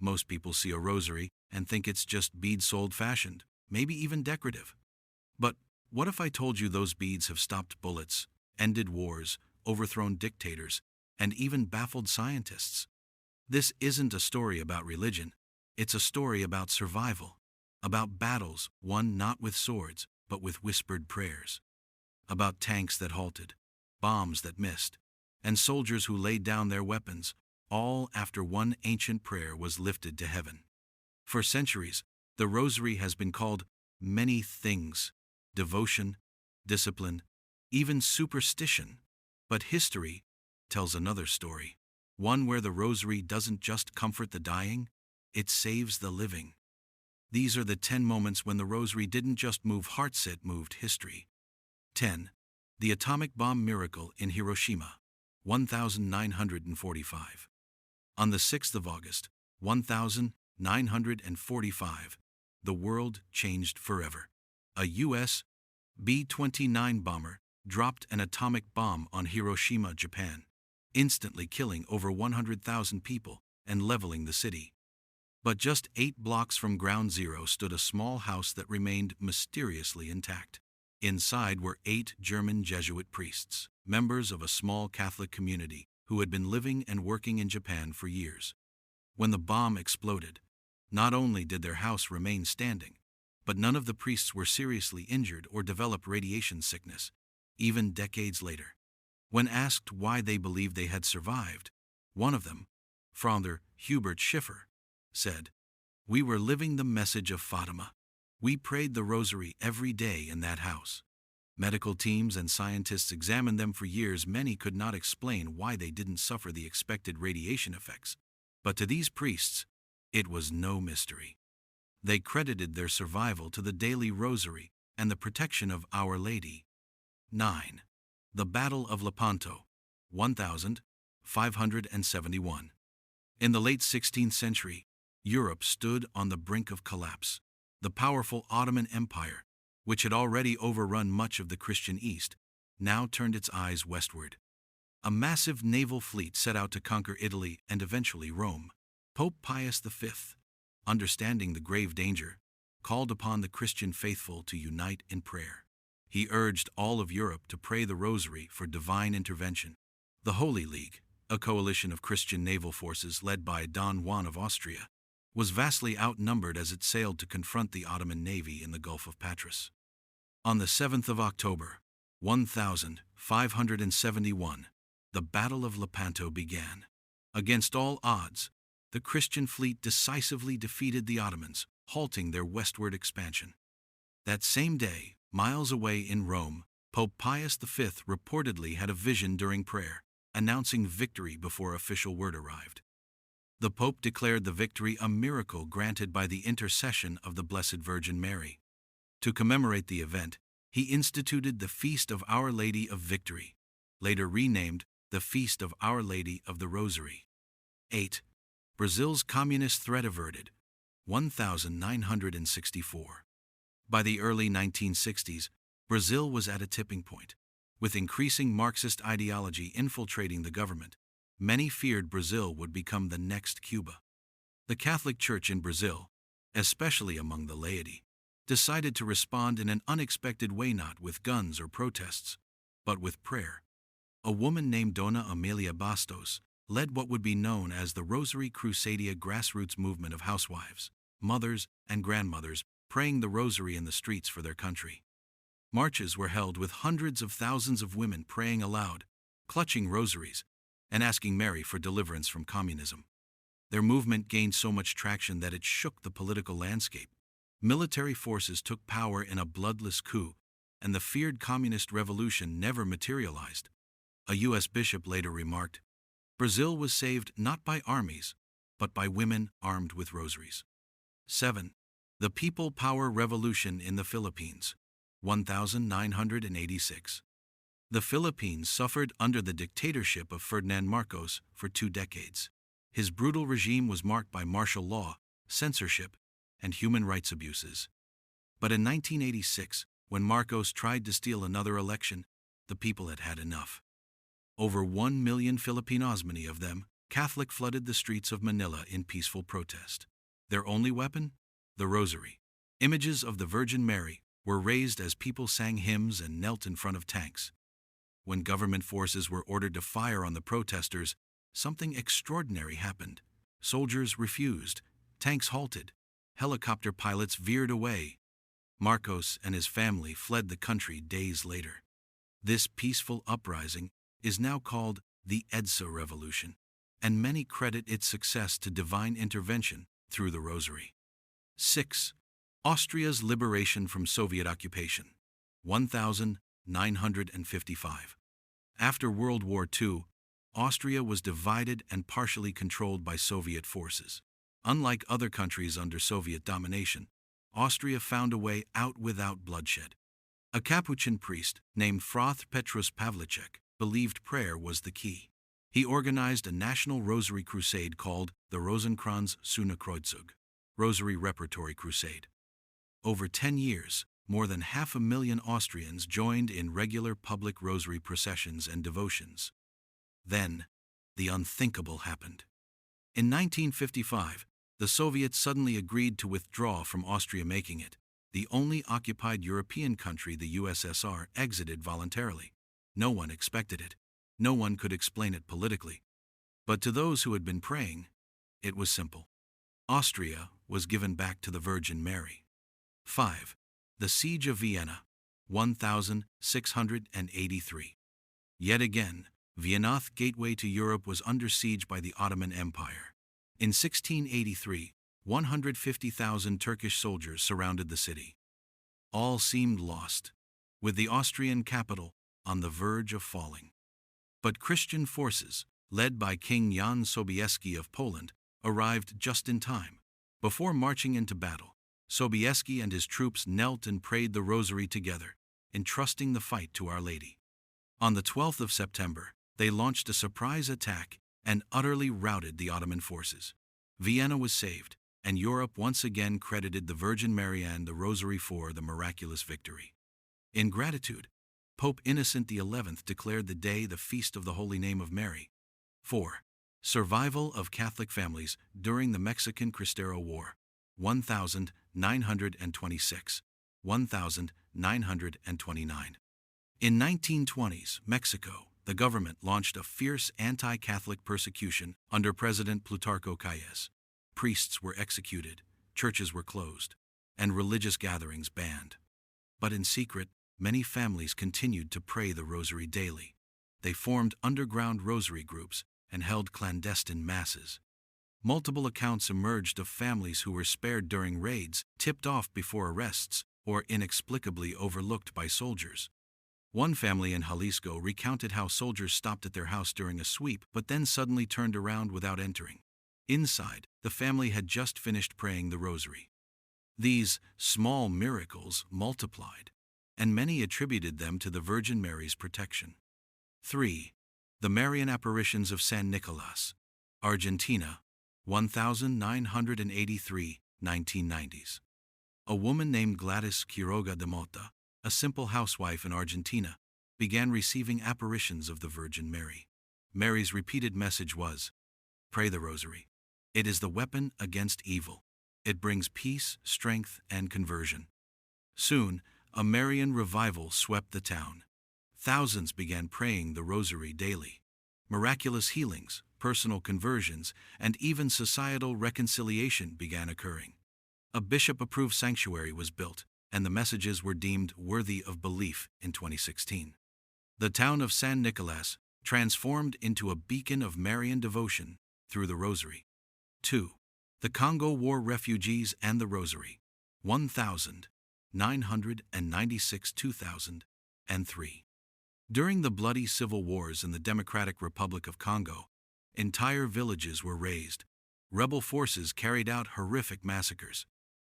Most people see a rosary and think it's just beads old-fashioned, maybe even decorative. But what if I told you those beads have stopped bullets, ended wars, overthrown dictators, and even baffled scientists? This isn't a story about religion. It's a story about survival, about battles won not with swords, but with whispered prayers, about tanks that halted, bombs that missed, and soldiers who laid down their weapons, all after one ancient prayer was lifted to heaven. For centuries, the Rosary has been called many things: devotion, discipline, even superstition. But history tells another story, one where the Rosary doesn't just comfort the dying, it saves the living. These are the 10 moments when the Rosary didn't just move hearts, it moved history. 10. The atomic bomb miracle in Hiroshima, 1945. On the 6th of August, 1945, the world changed forever. A U.S. B-29 bomber dropped an atomic bomb on Hiroshima, Japan, instantly killing over 100,000 people and leveling the city. But just 8 blocks from ground zero stood a small house that remained mysteriously intact. Inside were 8 German Jesuit priests, members of a small Catholic community who had been living and working in Japan for years. When the bomb exploded, not only did their house remain standing, but none of the priests were seriously injured or developed radiation sickness, even decades later. When asked why they believed they had survived, one of them, Father Hubert Schiffer, said, "We were living the message of Fatima. We prayed the Rosary every day in that house." Medical teams and scientists examined them for years. Many could not explain why they didn't suffer the expected radiation effects. But to these priests, it was no mystery. They credited their survival to the daily Rosary and the protection of Our Lady. 9. The Battle of Lepanto, 1571. In the late 16th century, Europe stood on the brink of collapse. The powerful Ottoman Empire, which had already overrun much of the Christian East, now turned its eyes westward. A massive naval fleet set out to conquer Italy and eventually Rome. Pope Pius V, understanding the grave danger, called upon the Christian faithful to unite in prayer. He urged all of Europe to pray the Rosary for divine intervention. The Holy League, a coalition of Christian naval forces led by Don Juan of Austria, was vastly outnumbered as it sailed to confront the Ottoman navy in the Gulf of Patras. On the 7th of October, 1571, the Battle of Lepanto began. Against all odds, the Christian fleet decisively defeated the Ottomans, halting their westward expansion. That same day, miles away in Rome, Pope Pius V reportedly had a vision during prayer, announcing victory before official word arrived. The Pope declared the victory a miracle granted by the intercession of the Blessed Virgin Mary. To commemorate the event, he instituted the Feast of Our Lady of Victory, later renamed the Feast of Our Lady of the Rosary. 8. Brazil's communist threat averted, 1964. By the early 1960s, Brazil was at a tipping point. With increasing Marxist ideology infiltrating the government, many feared Brazil would become the next Cuba. The Catholic Church in Brazil, especially among the laity, decided to respond in an unexpected way, not with guns or protests, but with prayer. A woman named Dona Amelia Bastos led what would be known as the Rosary Cruzadia grassroots movement of housewives, mothers, and grandmothers praying the Rosary in the streets for their country. Marches were held with hundreds of thousands of women praying aloud, clutching rosaries, and asking Mary for deliverance from communism. Their movement gained so much traction that it shook the political landscape. Military forces took power in a bloodless coup, and the feared communist revolution never materialized. A U.S. bishop later remarked, "Brazil was saved not by armies, but by women armed with rosaries." 7. The People Power Revolution in the Philippines, 1986. The Philippines suffered under the dictatorship of Ferdinand Marcos for 2 decades. His brutal regime was marked by martial law, censorship, and human rights abuses. But in 1986, when Marcos tried to steal another election, the people had had enough. Over 1 million Filipinos, many of them Catholics flooded the streets of Manila in peaceful protest. Their only weapon? The Rosary. Images of the Virgin Mary were raised as people sang hymns and knelt in front of tanks. When government forces were ordered to fire on the protesters, something extraordinary happened. Soldiers refused, tanks halted, helicopter pilots veered away. Marcos and his family fled the country days later. This peaceful uprising is now called the EDSA Revolution, and many credit its success to divine intervention through the Rosary. 6. Austria's liberation from Soviet occupation. 1955. After World War II, Austria was divided and partially controlled by Soviet forces. Unlike other countries under Soviet domination, Austria found a way out without bloodshed. A Capuchin priest named Froth Petrus Pavlicek believed prayer was the key. He organized a national rosary crusade called the Rosenkranz Sühne Kreuzzug, Rosary Repertory Crusade. Over 10 years, more than 500,000 Austrians joined in regular public rosary processions and devotions. Then, the unthinkable happened. In 1955, the Soviets suddenly agreed to withdraw from Austria, making it the only occupied European country the USSR exited voluntarily. No one expected it. No one could explain it politically. But to those who had been praying, it was simple. Austria was given back to the Virgin Mary. 5. The Siege of Vienna, 1683. Yet again, Vienna's gateway to Europe was under siege by the Ottoman Empire. In 1683, 150,000 Turkish soldiers surrounded the city. All seemed lost, with the Austrian capital on the verge of falling. But Christian forces, led by King Jan Sobieski of Poland, arrived just in time. Before marching into battle, Sobieski and his troops knelt and prayed the Rosary together, entrusting the fight to Our Lady. On the 12th of September, they launched a surprise attack and utterly routed the Ottoman forces. Vienna was saved, and Europe once again credited the Virgin Marian and the Rosary for the miraculous victory. In gratitude, Pope Innocent XI declared the day the Feast of the Holy Name of Mary. 4. Survival of Catholic families during the Mexican Cristero War, 1926, 1929. In 1920s Mexico, the government launched a fierce anti-Catholic persecution under President Plutarco Calles. Priests were executed, churches were closed, and religious gatherings banned. But in secret, many families continued to pray the Rosary daily. They formed underground rosary groups and held clandestine masses. Multiple accounts emerged of families who were spared during raids, tipped off before arrests, or inexplicably overlooked by soldiers. One family in Jalisco recounted how soldiers stopped at their house during a sweep but then suddenly turned around without entering. Inside, the family had just finished praying the Rosary. These small miracles multiplied, and many attributed them to the Virgin Mary's protection. 3. The Marian apparitions of St Nicholas Argentina, 1983, 1990s. A woman named Gladys Quiroga de Mota, a simple housewife in Argentina, began receiving apparitions of the Virgin Mary. Mary's repeated message was, "Pray the Rosary. It is the weapon against evil. It brings peace, strength, and conversion." Soon, a Marian revival swept the town. Thousands began praying the Rosary daily. Miraculous healings, personal conversions, and even societal reconciliation began occurring. A bishop-approved sanctuary was built, and the messages were deemed worthy of belief in 2016. The town of San Nicolas transformed into a beacon of Marian devotion through the Rosary. 2. The Congo War refugees and the Rosary, 1996–2003. During the bloody civil wars in the Democratic Republic of Congo, entire villages were razed. Rebel forces carried out horrific massacres.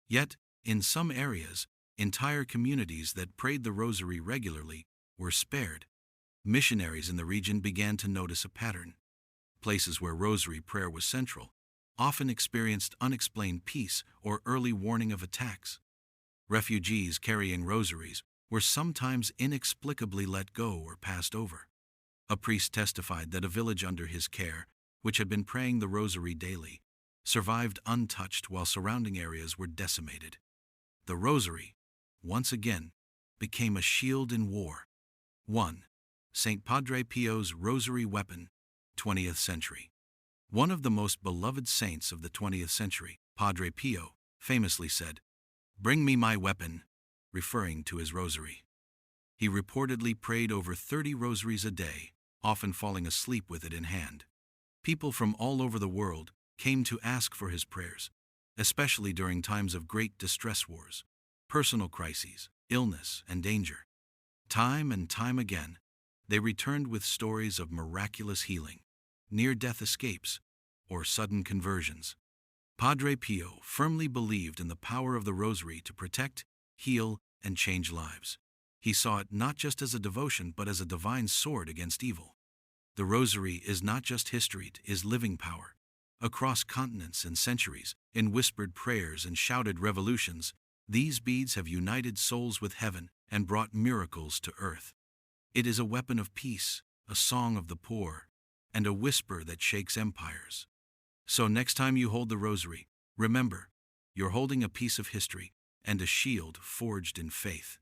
Yet, in some areas, entire communities that prayed the Rosary regularly were spared. Missionaries in the region began to notice a pattern. Places where Rosary prayer was central often experienced unexplained peace or early warning of attacks. Refugees carrying rosaries were sometimes inexplicably let go or passed over. A priest testified that a village under his care which had been praying the Rosary daily, survived untouched while surrounding areas were decimated. The Rosary, once again, became a shield in war. 1. St. Padre Pio's Rosary Weapon, 20th century. One of the most beloved saints of the 20th century, Padre Pio, famously said, "Bring me my weapon," referring to his rosary. He reportedly prayed over 30 rosaries a day, often falling asleep with it in hand. People from all over the world came to ask for his prayers, especially during times of great distress wars, personal crises, illness, and danger. Time and time again, they returned with stories of miraculous healing, near-death escapes, or sudden conversions. Padre Pio firmly believed in the power of the Rosary to protect, heal, and change lives. He saw it not just as a devotion but as a divine sword against evil. The Rosary is not just history, it is living power. Across continents and centuries, in whispered prayers and shouted revolutions, these beads have united souls with heaven and brought miracles to earth. It is a weapon of peace, a song of the poor, and a whisper that shakes empires. So next time you hold the Rosary, remember, you're holding a piece of history and a shield forged in faith.